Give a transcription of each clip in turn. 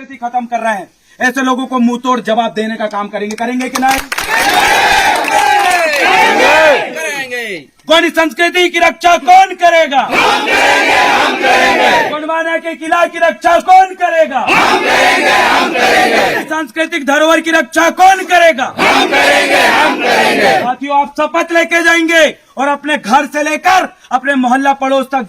संस्कृति खत्म कर रहे हैं, ऐसे लोगों को मुंह तोड़ जवाब देने का काम करेंगे। करेंगे कि नहीं? करेंगे। गोंडी संस्कृति की रक्षा कौन करेगा? हम करेंगे। गोंडवाना के किला की रक्षा कौन करेगा? हम करेंगे। सांस्कृतिक धरोहर की रक्षा कौन करेगा? हम करेंगे। साथियों, आप शपथ लेके जाएंगे और अपने घर से लेकर अपने मोहल्ला पड़ोस तक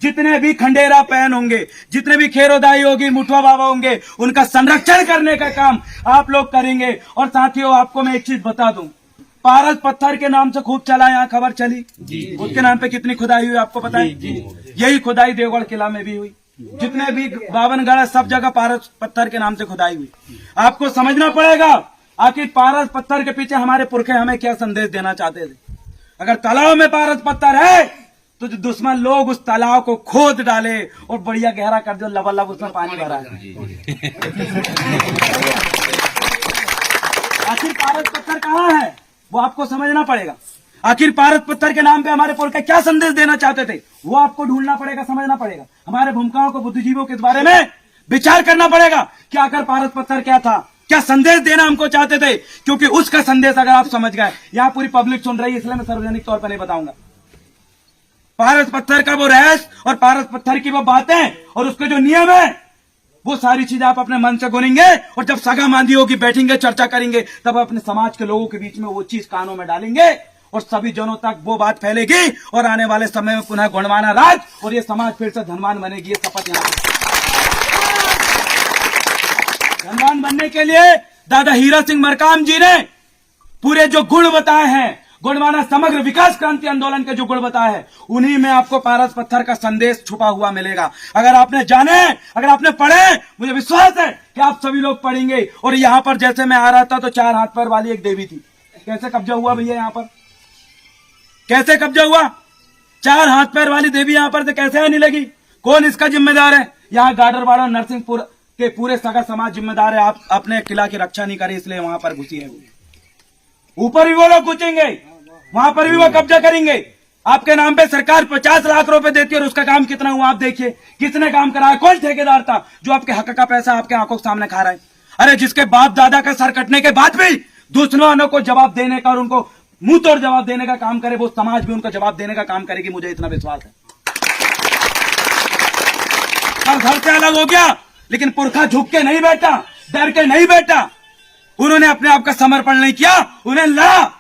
जितने भी खंडेरा पहन होंगे, जितने भी खेरोदाई होगी, मुठवा बाबा होंगे, उनका संरक्षण करने का काम आप लोग करेंगे। और साथियों, आपको मैं एक चीज बता दूं, पारस पत्थर के नाम से खूब चला, यहाँ खबर चली उसके नाम पे कितनी खुदाई हुई आपको पता है? यही खुदाई देवगढ़ किला में भी हुई, जितने भी बावनगढ़ सब जगह पारस पत्थर के नाम से खुदाई हुई। आपको समझना पड़ेगा आखिर पारस पत्थर के पीछे हमारे पुरखे हमें क्या संदेश देना चाहते थे। अगर तालाब में पारस पत्थर है तो जो दुश्मन लोग उस तालाब को खोद डाले और बढ़िया गहरा कर दो, लबालब उसमें पानी भरा है। आखिर पारस पत्थर कहाँ है वो आपको समझना पड़ेगा। आखिर पारस पत्थर के नाम पे हमारे पुरखे क्या संदेश देना चाहते थे वो आपको ढूंढना पड़ेगा, समझना पड़ेगा। हमारे भूमिकाओं को, बुद्धिजीवियों के बारे में विचार करना पड़ेगा कि आखिर पारस पत्थर क्या था, क्या संदेश देना हमको चाहते थे। क्योंकि उसका संदेश अगर आप समझ गए, यहाँ पूरी पब्लिक सुन रही है इसलिए मैं सार्वजनिक तौर पर नहीं बताऊंगा। पारस पत्थर का वो रहस्य और पारस पत्थर की वो बातें और उसके जो नियम है, वो सारी चीजें आप अपने मन से गुनेंगे और जब सगा मांदी होगी, बैठेंगे, चर्चा करेंगे, तब अपने समाज के लोगों के बीच में वो चीज कानों में डालेंगे और सभी जनों तक वो बात फैलेगी और आने वाले समय में पुनः गोंडवाना राज और ये समाज फिर से धनवान बनेगी। ये शपथ यहाँ धनवान बनने के लिए दादा हीरा सिंह मरकाम जी ने पूरे जो गुण बताए हैं, गोंडवाना समग्र विकास क्रांति आंदोलन के जो गुण बताए हैं, उन्हीं में आपको पारस पत्थर का संदेश छुपा हुआ मिलेगा। अगर आपने जाने, अगर आपने पढ़े, मुझे विश्वास है कि आप सभी लोग पढ़ेंगे। और यहाँ पर जैसे मैं आ रहा था तो 4 हाथ पैर वाली एक देवी थी। कैसे कब्जा हुआ भैया यहाँ पर? कैसे कब्जा हुआ? 4 हाथ पैर वाली देवी यहाँ पर से कैसे आने लगी? कौन इसका जिम्मेदार है? यहाँ गाडरवाड़ा नरसिंहपुर के पूरे सगा समाज जिम्मेदार है। आप अपने किला की रक्षा नहीं करें इसलिए वहां पर घुसी है। ऊपर भी वो लोग घुसेंगे, वहां पर भी वो कब्जा करेंगे। आपके नाम पे सरकार 50 लाख रुपए देती है और उसका काम कितना हुआ आप देखिए। किसने काम कराया? कौन ठेकेदार था जो आपके हक का पैसा आपके आंखों के सामने खा रहा है? अरे जिसके बाप दादा का सर कटने के बाद भी दुश्मनों को जवाब देने का और उनको मुंह तोड़ जवाब देने का काम करे, वो समाज भी उनको जवाब देने का काम करेगी, मुझे इतना विश्वास है। और घर से अलग हो गया लेकिन पुरखा झुक के नहीं बैठा, डर के नहीं बैठा। उन्होंने अपने आप का समर्पण नहीं किया, उन्हें लड़ा।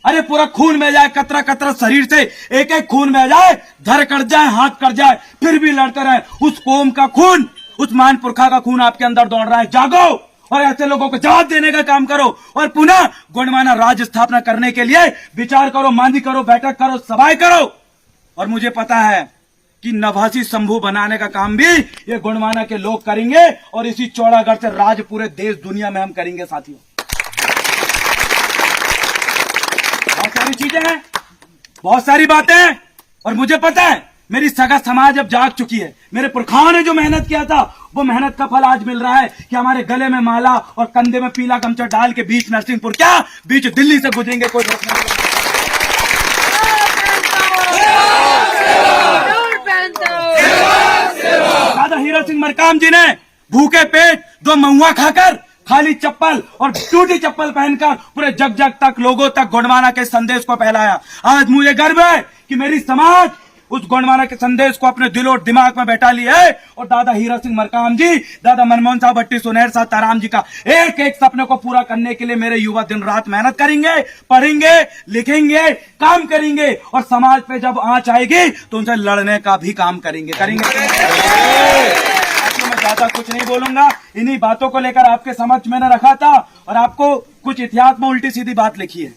अरे पूरा खून में जाए, कतरा कतरा शरीर से एक एक खून में जाए, धर कट जाए, हाथ कट जाए, फिर भी लड़ते रहे। उस कौम का खून, उस महान पुरखा का खून आपके अंदर दौड़ रहा है। जागो और ऐसे लोगों को जवाब देने का काम करो और पुनः गोंडवाना राज्य स्थापना करने के लिए विचार करो, मांदी करो, बैठक करो, सभाएं करो। और मुझे पता है कि नभासी शंभू बनाने का काम भी ये गोंडवाना के लोग करेंगे और इसी चौड़ागढ़ से राज पूरे देश दुनिया में हम करेंगे। साथियों, बहुत सारी चीजें हैं, बहुत सारी बातें हैं और मुझे पता है मेरी सगा समाज अब जाग चुकी है। मेरे पुरखाओं ने जो मेहनत किया था वो मेहनत का फल आज मिल रहा है कि हमारे गले में माला और कंधे में पीला गमछा डाल के बीच नरसिंहपुर, क्या बीच दिल्ली से गुजरेंगे, कोई रोकने वाला नहीं। दादा हीरा सिंह मरकाम जी ने भूखे पेट 2 महुआ खाकर, खाली चप्पल और टूटी चप्पल पहनकर पूरे जग जग तक लोगों तक गोंडवाना के संदेश को फैलाया। आज मुझे गर्व है कि मेरी समाज उस गोंडवाना के संदेश को अपने दिल और दिमाग में बैठा ली है और दादा हीरा सिंह मरकाम जी, दादा मनमोहन साहब भट्टी, सुनहर साहब ताराम जी का एक एक सपने को पूरा करने के लिए मेरे युवा दिन रात मेहनत करेंगे, पढ़ेंगे, लिखेंगे, काम करेंगे और समाज पे जब आंच आएगी तो उनसे लड़ने का भी काम करेंगे। मैं ज्यादा कुछ नहीं बोलूंगा, इन्हीं बातों को लेकर आपके समक्ष मैंने रखा था और आपको कुछ इतिहास में उल्टी सीधी बात लिखी है।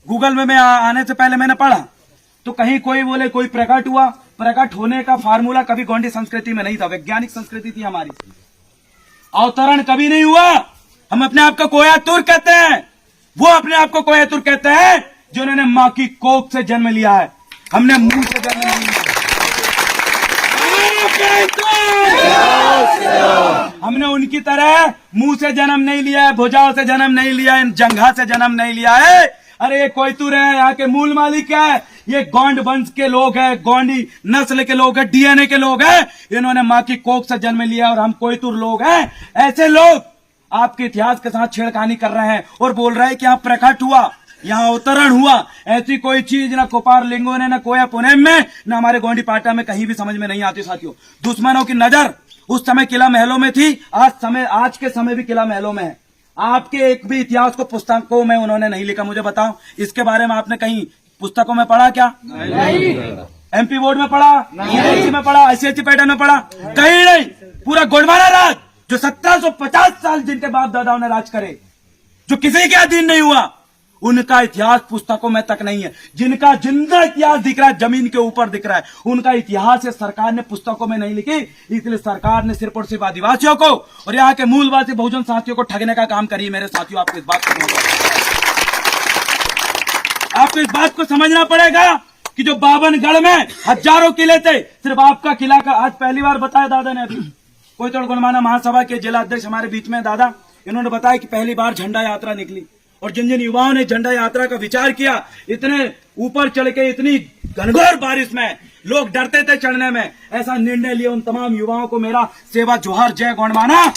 गूगल में मैं आने से पहले मैंने पढ़ा तो कहीं कोई बोले कोई प्रकट हुआ, प्रकट होने का फार्मूला कभी गोंडी संस्कृति में नहीं था, वैज्ञानिक संस्कृति थी हमारी। अवतरण कभी नहीं हुआ। हम अपने आप को कोयातुर कहते हैं, वो अपने आप को कोयातुर कहते हैं जिन्होंने मां की कोख से जन्म लिया है, हमने मुंह से जन्म नहीं लिया। हमने उनकी तरह मुंह से जन्म नहीं लिया है, भुजाओं से जन्म नहीं लिया है, जंघा से जन्म नहीं लिया है। अरे ये कोयतुर है, यहाँ के मूल मालिक है, ये गोंड वंश के लोग हैं, गोंडी नस्ल के लोग हैं, डीएनए के लोग हैं। इन्होंने माँ की कोख से जन्म लिया और हम कोयतुर लोग हैं। ऐसे लोग आपके इतिहास के साथ छेड़खानी कर रहे हैं और बोल रहे हैं कि यहाँ प्रकट हुआ, यहाँ अवतरण हुआ। ऐसी कोई चीज ना कोपार लिंगो ने, ना कोया पुनेम में, ना हमारे गोंडी पाटा में कहीं भी समझ में नहीं आती। साथियों, दुश्मनों की नजर उस समय किला महलों में थी, आज के समय भी किला महलों में है। आपके एक भी इतिहास को पुस्तकों में उन्होंने नहीं लिखा। मुझे बताओ, इसके बारे में आपने कहीं पुस्तकों में पढ़ा क्या? नहीं। एमपी बोर्ड में पढ़ा, यूनिवर्सिटी में पढ़ा, आईसीएसई पैटर्न में पढ़ा? कहीं नहीं। पूरा गोंडवाना राज जो 1750 साल जिनके बाप दादाओं ने राज करे, जो किसी के अधीन नहीं हुआ, उनका इतिहास पुस्तकों में तक नहीं है। जिनका जिंदा इतिहास दिख रहा है, जमीन के ऊपर दिख रहा है, उनका इतिहास सरकार ने पुस्तकों में नहीं लिखी। इसलिए सरकार ने सिर्फ और सिर्फ आदिवासियों को और यहाँ के मूलवासी बहुजन साथियों को ठगने का काम करी। मेरे साथियों, आपको इस बात को समझना पड़ेगा कि जो बावनगढ़ में हजारों किले थे, सिर्फ आपका किला का आज पहली बार बताया दादा ने। अभी कोयतुर गोंडवाना महासभा के जिला अध्यक्ष हमारे बीच में दादा, इन्होंने बताया कि पहली बार झंडा यात्रा निकली और जिन जिन युवाओं ने झंडा यात्रा का विचार किया, इतने ऊपर चढ़ के, इतनी घनघोर बारिश में लोग डरते थे चढ़ने में, ऐसा निर्णय लिया। उन तमाम युवाओं को मेरा सेवा जोहार, जय गोंडवाना।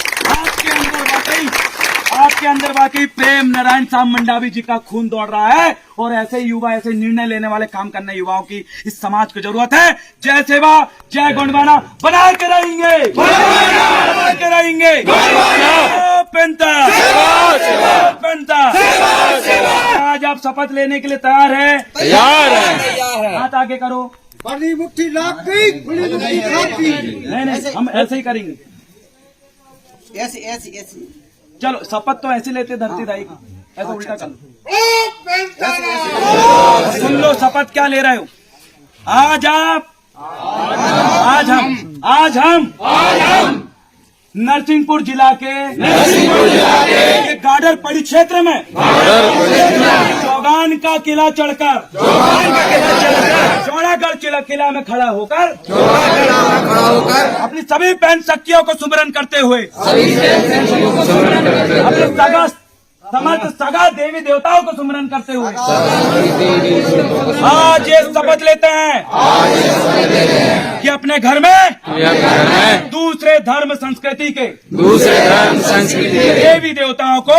आपके अंदर वाकई प्रेम नारायण साम मंडावी जी का खून दौड़ रहा है और ऐसे युवा, ऐसे निर्णय लेने वाले, काम करने युवाओं की इस समाज को जरूरत है। जय सेवा, जय गोंडवाना, बना के रहेंगे, बना के रहेंगे। आज आप शपथ लेने के लिए तैयार है? तैयार है। हाथ आगे करो। बड़ी मुट्ठी लाख गई, खुली मुट्ठी खाक गई। नहीं, हम ऐसे ही करेंगे। ऐसी ऐसी ऐसी चलो, शपथ तो ऐसे लेते धरती दाई की, ऐसा उल्टा कर लो। सुन लो शपथ क्या ले रहे हो। आज हम नरसिंहपुर जिला के गाडर परिक्षेत्र में चौगान का किला चढ़कर, चौड़ागढ़ किला में खड़ा होकर अपनी सभी बहन सखियों को सुमरन करते हुए, अपने समस्त सगा देवी देवताओं को सुमरन करते हुए आज ये शपथ लेते हैं कि अपने घर में दूसरे धर्म संस्कृति के देवी देवताओं को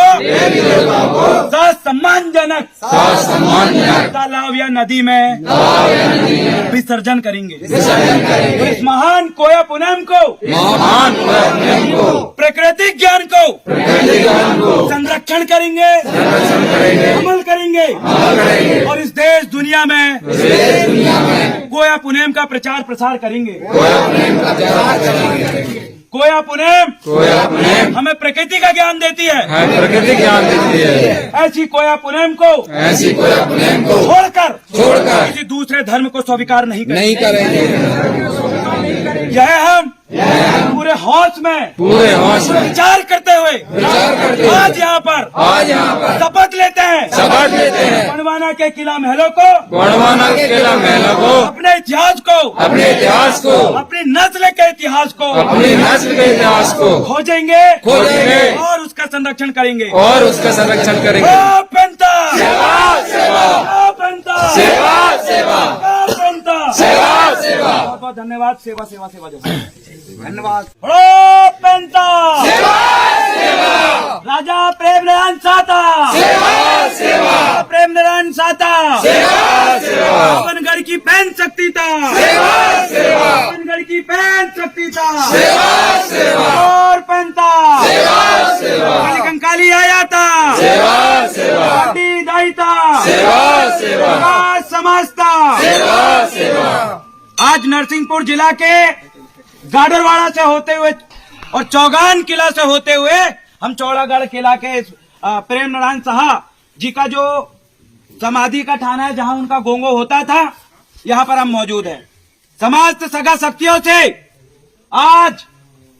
सम्मानजनक तालाब या नदी में विसर्जन करेंगे। इस महान कोया पुनम को, प्राकृतिक ज्ञान को संरक्षण करेंगे, अमल करेंगे और इस देश दुनिया में कोया पुनेम का प्रचार प्रसार करेंगे। कोया पुनेम हमें प्रकृति का ज्ञान देती है, ऐसी कोया पुनेम को छोड़कर किसी दूसरे धर्म को स्वीकार नहीं करेंगे। यह हम पूरे होश में विचार करते हुए आज यहाँ पर शपथ लेते हैं। गोंडवाना के किला महलों को, अपने इतिहास को, अपनी नस्ल के इतिहास को खोजेंगे और उसका संरक्षण करेंगे। ओ पंता, बहुत बहुत धन्यवाद। सेवा सेवा सेवा धन्यवाद। राजा प्रेम नारायण साता, प्रेम नारायण साता, बावनगढ़ की पैन शक्ति था, बावनगढ़ की पैन शक्ति था और पंता कंकाली आया था, दाई था, समाज था। आज नरसिंहपुर जिला के गाडरवाड़ा से होते हुए और चौगान किला से होते हुए हम चौड़ागढ़ किला के प्रेम नारायण साहा जी का जो समाधि का ठाना है, जहां उनका गोंगो होता था, यहाँ पर हम मौजूद हैं। समाज सगा शक्तियों से आज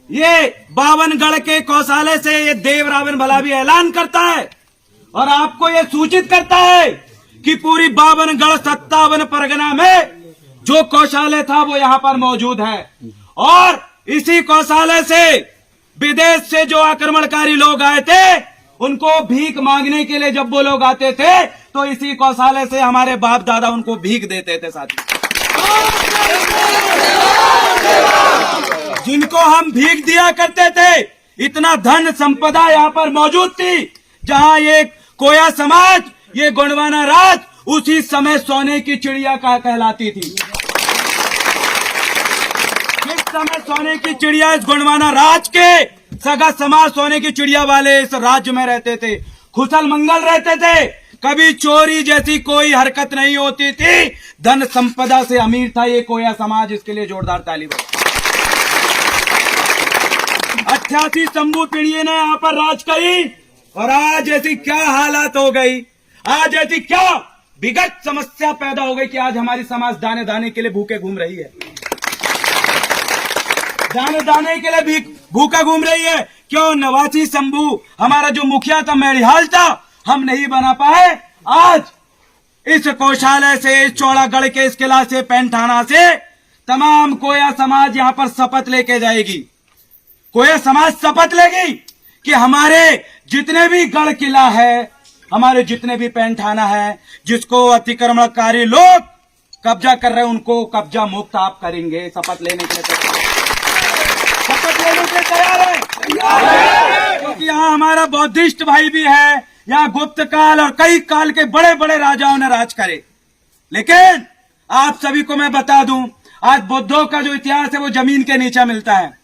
ये बावनगढ़ के कौशाले से ये देव रावण भला भी ऐलान करता है और आपको ये सूचित करता है कि पूरी बावनगढ़ 57 परगना में जो कौशाले था वो यहाँ पर मौजूद है और इसी कौशाले से विदेश से जो आक्रमणकारी लोग आए थे उनको भीख मांगने के लिए जब वो लोग आते थे तो इसी गौशाले से हमारे बाप दादा उनको भीख देते थे साथी। जिनको हम भीख दिया करते थे, इतना धन संपदा यहाँ पर मौजूद थी। जहाँ ये कोया समाज, ये गोंडवाना राज उसी समय सोने की चिड़िया का कहलाती थी। जिस समय सोने की चिड़िया इस गोंडवाना राज के सगा समाज सोने की चिड़िया वाले इस राज्य में रहते थे, खुशल मंगल रहते थे, कभी चोरी जैसी कोई हरकत नहीं होती थी। धन संपदा से अमीर था ये कोया समाज, इसके लिए जोरदार ताली बजाओ। 88 शंभू पीढ़ी ने यहाँ पर राज करी और आज ऐसी क्या हालात हो गई, आज ऐसी क्या विगत समस्या पैदा हो गई कि आज हमारी समाज दाने दाने के लिए भूखे घूम रही है। दाने दाने के लिए भी भूखा घूम रही है। क्यों? नवासी शंभू हमारा जो मुखिया था, मेड़िहाल था, हम नहीं बना पाए। आज इस गौशाले से, इस चौड़ागढ़ के इस किला से, पैंठाना से तमाम कोया समाज यहाँ पर शपथ लेके जाएगी। कोया समाज शपथ लेगी कि हमारे जितने भी गढ़ किला है, हमारे जितने भी पैंठाना है, जिसको अतिक्रमणकारी लोग कब्जा कर रहे हैं, उनको कब्जा मुक्त आप करेंगे। शपथ लेने के लिए तैयार है क्योंकि यहाँ हमारा बौद्धिस्ट भाई भी है, यहाँ गुप्त काल और कई काल के बड़े बड़े राजाओं ने राज करे। लेकिन आप सभी को मैं बता दूं, आज बुद्धों का जो इतिहास है वो जमीन के नीचे मिलता है।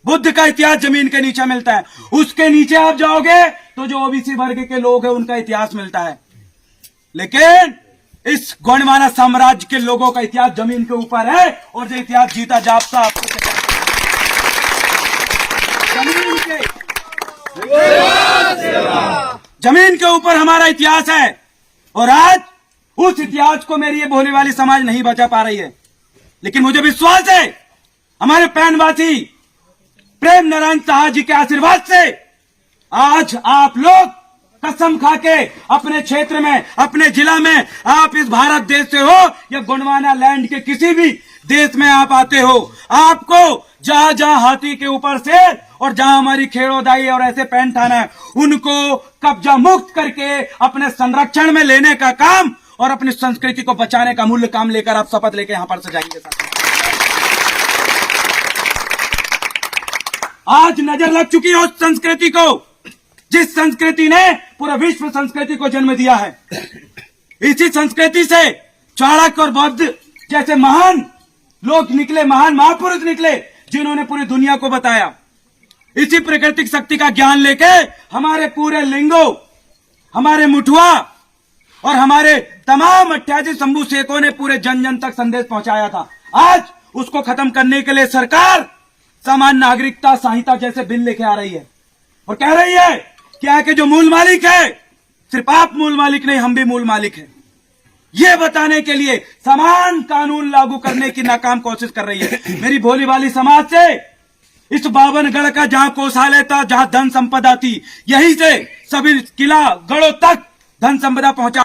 बुद्ध का इतिहास जमीन के नीचे मिलता है। उसके नीचे आप जाओगे तो जो ओबीसी वर्ग के लोग हैं उनका इतिहास मिलता है। लेकिन इस गोंडवाना साम्राज्य के लोगों का इतिहास जमीन के ऊपर है और जो इतिहास जीता जागता आपको जमीन के ऊपर हमारा इतिहास है। और आज उस इतिहास को मेरी ये भोले वाली समाज नहीं बचा पा रही है। लेकिन मुझे विश्वास है हमारे पैनवासी प्रेम नारायण साहा जी के आशीर्वाद से आज आप लोग कसम खाके अपने क्षेत्र में, अपने जिला में, आप इस भारत देश से हो या गोंडवाना लैंड के किसी भी देश में आप आते हो, आपको जहां जहां हाथी के ऊपर से और जहां हमारी खेड़ोदाई और ऐसे पैंठाना है, उनको कब्जा मुक्त करके अपने संरक्षण में लेने का काम और अपनी संस्कृति को बचाने का मूल्य काम लेकर आप शपथ लेकर यहां पर से जाएंगे। आज नजर लग चुकी है उस संस्कृति को, जिस संस्कृति ने पूरा विश्व संस्कृति को जन्म दिया है। इसी संस्कृति से चाणक्य और बौद्ध जैसे महान लोग निकले, महान महापुरुष निकले, जिन्होंने पूरी दुनिया को बताया। इसी प्राकृतिक शक्ति का ज्ञान लेके हमारे पूरे लिंगो, हमारे मुठुआ और हमारे तमाम 88 शंभू शेखों ने पूरे जन जन तक संदेश पहुंचाया था। आज उसको खत्म करने के लिए सरकार सामान्य नागरिकता संहिता जैसे बिल लेके आ रही है और कह रही है कि आके जो मूल मालिक है, सिर्फ आप मूल मालिक नहीं, हम भी मूल मालिक हैं। ये बताने के लिए समान कानून लागू करने की नाकाम कोशिश कर रही है। मेरी भोली वाली समाज से इस 52 गढ़ का जहां कोषालय था, जहां धन संपदा थी, यहीं से सभी किला गढ़ों तक धन संपदा पहुंचा